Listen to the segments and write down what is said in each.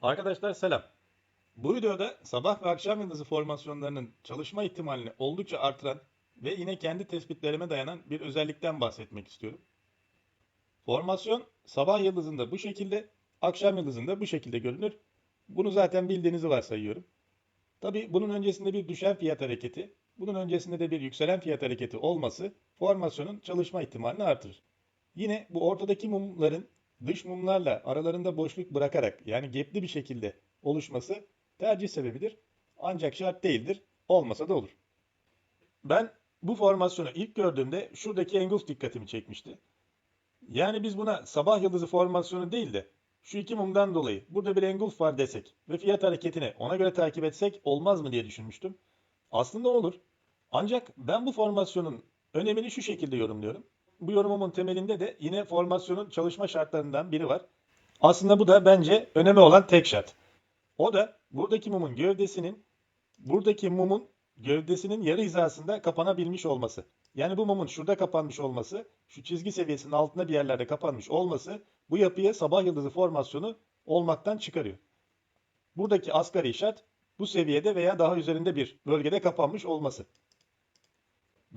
Arkadaşlar selam. Bu videoda sabah ve akşam yıldızı formasyonlarının çalışma ihtimalini oldukça artıran ve yine kendi tespitlerime dayanan bir özellikten bahsetmek istiyorum. Formasyon sabah yıldızında bu şekilde, akşam yıldızında bu şekilde görünür. Bunu zaten bildiğinizi varsayıyorum. Tabii bunun öncesinde bir düşen fiyat hareketi, bunun öncesinde de bir yükselen fiyat hareketi olması formasyonun çalışma ihtimalini artırır. Yine bu ortadaki mumların dış mumlarla aralarında boşluk bırakarak yani gapli bir şekilde oluşması tercih sebebidir. Ancak şart değildir. Olmasa da olur. Ben bu formasyonu ilk gördüğümde şuradaki engulf dikkatimi çekmişti. Yani biz buna sabah yıldızı formasyonu değil de şu iki mumdan dolayı burada bir engulf var desek ve fiyat hareketini ona göre takip etsek olmaz mı diye düşünmüştüm. Aslında olur. Ancak ben bu formasyonun önemini şu şekilde yorumluyorum. Bu yorumumun temelinde de yine formasyonun çalışma şartlarından biri var. Aslında bu da bence önemi olan tek şart. O da buradaki mumun gövdesinin yarı hizasında kapanabilmiş olması. Yani bu mumun şurada kapanmış olması, şu çizgi seviyesinin altında bir yerlerde kapanmış olması bu yapıya sabah yıldızı formasyonu olmaktan çıkarıyor. Buradaki asgari şart bu seviyede veya daha üzerinde bir bölgede kapanmış olması.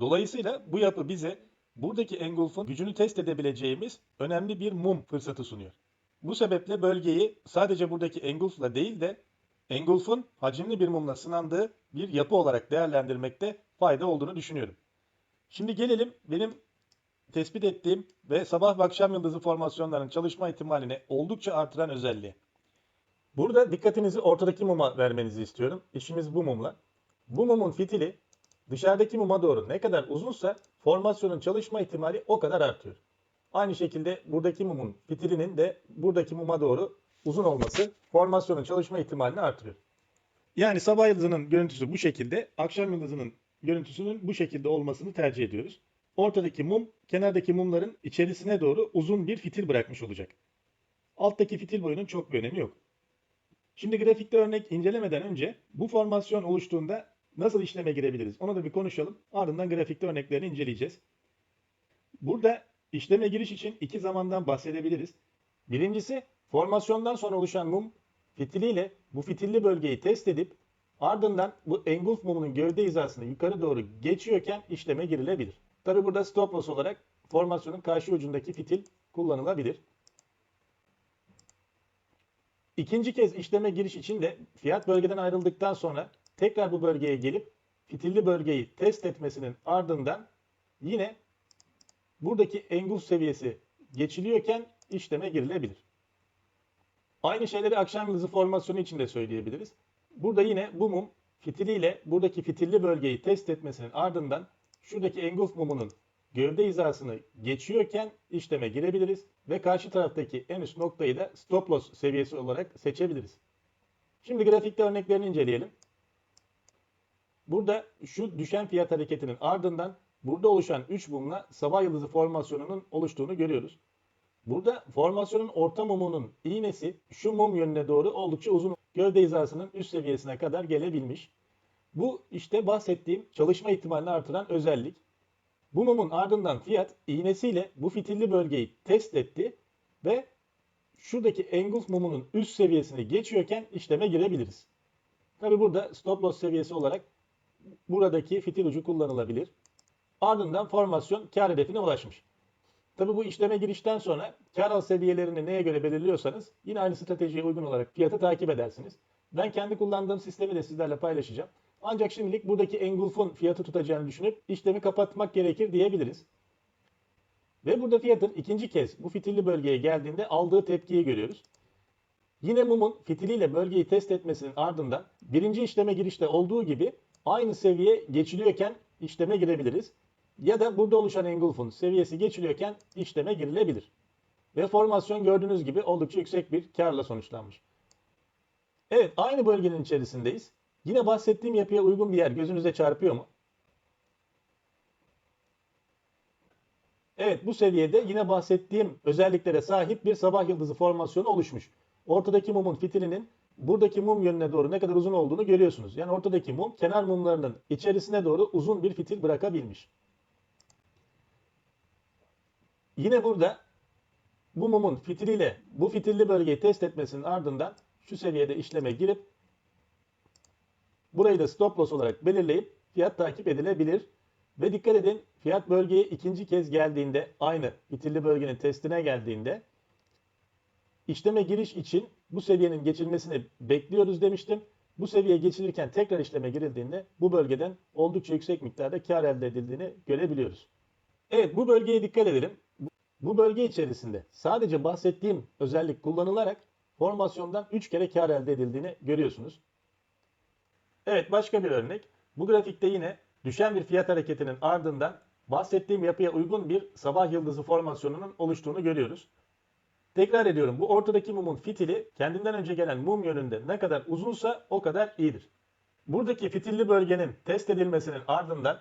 Dolayısıyla bu yapı bize buradaki engulf'un gücünü test edebileceğimiz önemli bir mum fırsatı sunuyor. Bu sebeple bölgeyi sadece buradaki engulf'la değil de engulf'un hacimli bir mumla sınandığı bir yapı olarak değerlendirmekte fayda olduğunu düşünüyorum. Şimdi gelelim benim tespit ettiğim ve sabah ve akşam yıldızı formasyonlarının çalışma ihtimalini oldukça artıran özelliği. Burada dikkatinizi ortadaki muma vermenizi istiyorum. İşimiz bu mumla. Bu mumun fitili dışarıdaki muma doğru ne kadar uzunsa formasyonun çalışma ihtimali o kadar artıyor. Aynı şekilde buradaki mumun fitilinin de buradaki muma doğru uzun olması formasyonun çalışma ihtimalini artırıyor. Yani sabah yıldızının görüntüsü bu şekilde, akşam yıldızının görüntüsünün bu şekilde olmasını tercih ediyoruz. Ortadaki mum, kenardaki mumların içerisine doğru uzun bir fitil bırakmış olacak. Alttaki fitil boyunun çok bir önemi yok. Şimdi grafikte örnek incelemeden önce bu formasyon oluştuğunda nasıl işleme girebiliriz? Onu da bir konuşalım. Ardından grafikte örneklerini inceleyeceğiz. Burada işleme giriş için iki zamandan bahsedebiliriz. Birincisi formasyondan sonra oluşan mum fitiliyle bu fitilli bölgeyi test edip ardından bu engulf mumunun gövde hizasını yukarı doğru geçiyorken işleme girilebilir. Tabi burada stop loss olarak formasyonun karşı ucundaki fitil kullanılabilir. İkinci kez işleme giriş için de fiyat bölgeden ayrıldıktan sonra tekrar bu bölgeye gelip fitilli bölgeyi test etmesinin ardından yine buradaki engulf seviyesi geçiliyorken işleme girilebilir. Aynı şeyleri akşam yıldızı formasyonu için de söyleyebiliriz. Burada yine bu mum fitiliyle buradaki fitilli bölgeyi test etmesinin ardından şuradaki engulf mumunun gövde hizasını geçiyorken işleme girebiliriz ve karşı taraftaki en üst noktayı da stop loss seviyesi olarak seçebiliriz. Şimdi grafikte örneklerini inceleyelim. Burada şu düşen fiyat hareketinin ardından burada oluşan 3 mumla sabah yıldızı formasyonunun oluştuğunu görüyoruz. Burada formasyonun orta mumunun iğnesi şu mum yönüne doğru oldukça uzun gövde hizasının üst seviyesine kadar gelebilmiş. Bu işte bahsettiğim çalışma ihtimalini artıran özellik. Bu mumun ardından fiyat iğnesiyle bu fitilli bölgeyi test etti ve şuradaki engulf mumunun üst seviyesini geçiyorken işleme girebiliriz. Tabi burada stop loss seviyesi olarak buradaki fitil ucu kullanılabilir. Ardından formasyon kar hedefine ulaşmış. Tabi bu işleme girişten sonra kar al seviyelerini neye göre belirliyorsanız yine aynı stratejiye uygun olarak fiyatı takip edersiniz. Ben kendi kullandığım sistemi de sizlerle paylaşacağım. Ancak şimdilik buradaki engulf'un fiyatı tutacağını düşünüp işlemi kapatmak gerekir diyebiliriz. Ve burada fiyatın ikinci kez bu fitilli bölgeye geldiğinde aldığı tepkiyi görüyoruz. Yine mumun fitiliyle bölgeyi test etmesinin ardından birinci işleme girişte olduğu gibi aynı seviye geçiliyorken işleme girebiliriz. Ya da burada oluşan engulf'un seviyesi geçiliyorken işleme girilebilir. Ve formasyon gördüğünüz gibi oldukça yüksek bir karla sonuçlanmış. Evet, aynı bölgenin içerisindeyiz. Yine bahsettiğim yapıya uygun bir yer gözünüze çarpıyor mu? Evet, bu seviyede yine bahsettiğim özelliklere sahip bir sabah yıldızı formasyonu oluşmuş. Ortadaki mumun fitilinin buradaki mum yönüne doğru ne kadar uzun olduğunu görüyorsunuz. Yani ortadaki mum kenar mumlarının içerisine doğru uzun bir fitil bırakabilmiş. Yine burada bu mumun fitiliyle bu fitilli bölgeyi test etmesinin ardından şu seviyede işleme girip burayı da stop loss olarak belirleyip fiyat takip edilebilir. Ve dikkat edin, fiyat bölgeye ikinci kez geldiğinde, aynı fitilli bölgenin testine geldiğinde işleme giriş için bu seviyenin geçilmesini bekliyoruz demiştim. Bu seviye geçilirken tekrar işleme girildiğinde bu bölgeden oldukça yüksek miktarda kar elde edildiğini görebiliyoruz. Evet, bu bölgeye dikkat edelim. Bu bölge içerisinde sadece bahsettiğim özellik kullanılarak formasyondan 3 kere kar elde edildiğini görüyorsunuz. Evet, başka bir örnek. Bu grafikte yine düşen bir fiyat hareketinin ardından bahsettiğim yapıya uygun bir sabah yıldızı formasyonunun oluştuğunu görüyoruz. Tekrar ediyorum, bu ortadaki mumun fitili kendinden önce gelen mum yönünde ne kadar uzunsa o kadar iyidir. Buradaki fitilli bölgenin test edilmesinin ardından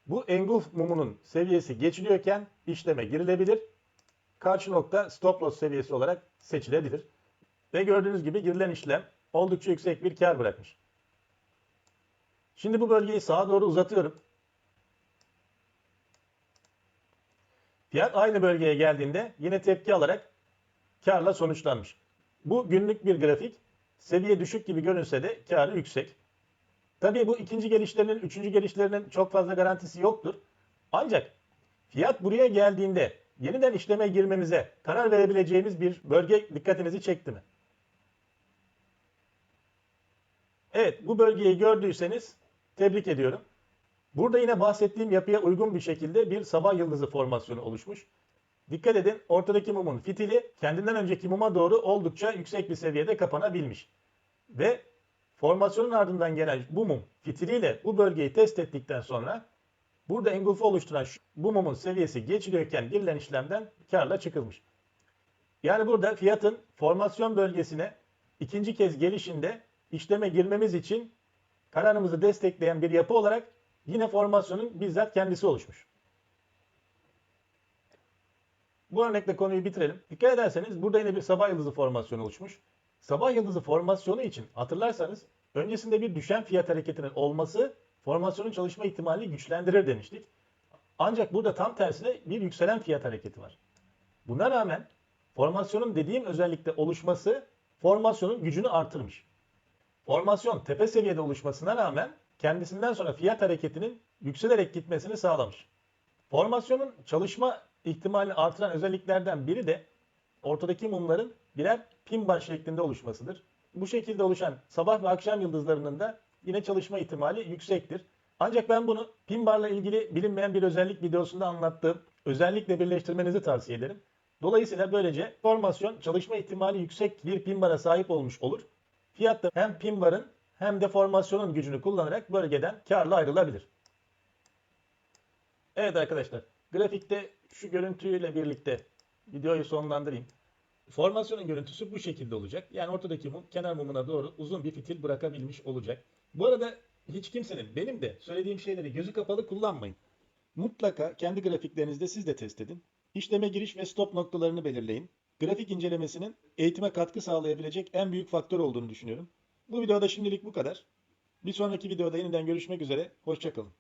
bu engulf mumunun seviyesi geçiliyorken işleme girilebilir. Karşı nokta stop loss seviyesi olarak seçilebilir. Ve gördüğünüz gibi girilen işlem oldukça yüksek bir kar bırakmış. Şimdi bu bölgeyi sağa doğru uzatıyorum. Fiyat aynı bölgeye geldiğinde yine tepki alarak karla sonuçlanmış. Bu günlük bir grafik. Seviye düşük gibi görünse de karı yüksek. Tabii bu ikinci gelişlerinin, üçüncü gelişlerinin çok fazla garantisi yoktur. Ancak fiyat buraya geldiğinde yeniden işleme girmemize karar verebileceğimiz bir bölge dikkatinizi çekti mi? Evet, bu bölgeyi gördüyseniz tebrik ediyorum. Burada yine bahsettiğim yapıya uygun bir şekilde bir sabah yıldızı formasyonu oluşmuş. Dikkat edin, ortadaki mumun fitili kendinden önceki muma doğru oldukça yüksek bir seviyede kapanabilmiş. Ve formasyonun ardından gelen bu mum fitiliyle bu bölgeyi test ettikten sonra burada engulfu oluşturan bu mumun seviyesi geçiliyorken girilen işlemden karla çıkılmış. Yani burada fiyatın formasyon bölgesine ikinci kez gelişinde işleme girmemiz için kararımızı destekleyen bir yapı olarak yine formasyonun bizzat kendisi oluşmuş. Bu örnekle konuyu bitirelim. Dikkat ederseniz burada yine bir sabah yıldızı formasyonu oluşmuş. Sabah yıldızı formasyonu için hatırlarsanız öncesinde bir düşen fiyat hareketinin olması formasyonun çalışma ihtimalini güçlendirir demiştik. Ancak burada tam tersine bir yükselen fiyat hareketi var. Buna rağmen formasyonun dediğim özellikle oluşması formasyonun gücünü artırmış. Formasyon tepe seviyede oluşmasına rağmen kendisinden sonra fiyat hareketinin yükselerek gitmesini sağlamış. Formasyonun çalışma ihtimalini artıran özelliklerden biri de ortadaki mumların birer pin bar şeklinde oluşmasıdır. Bu şekilde oluşan sabah ve akşam yıldızlarının da yine çalışma ihtimali yüksektir. Ancak ben bunu pin barla ilgili bilinmeyen bir özellik videosunda anlattığım özellikle birleştirmenizi tavsiye ederim. Dolayısıyla böylece formasyon çalışma ihtimali yüksek bir pin bara sahip olmuş olur. Fiyat da hem pin barın hem de formasyonun gücünü kullanarak bölgeden karla ayrılabilir. Evet arkadaşlar, grafikte şu görüntüyle birlikte videoyu sonlandırayım. Formasyonun görüntüsü bu şekilde olacak. Yani ortadaki mum kenar mumuna doğru uzun bir fitil bırakabilmiş olacak. Bu arada hiç kimsenin, benim de söylediğim şeyleri gözü kapalı kullanmayın. Mutlaka kendi grafiklerinizde siz de test edin. İşleme giriş ve stop noktalarını belirleyin. Grafik incelemesinin eğitime katkı sağlayabilecek en büyük faktör olduğunu düşünüyorum. Bu videoda şimdilik bu kadar. Bir sonraki videoda yeniden görüşmek üzere. Hoşça kalın.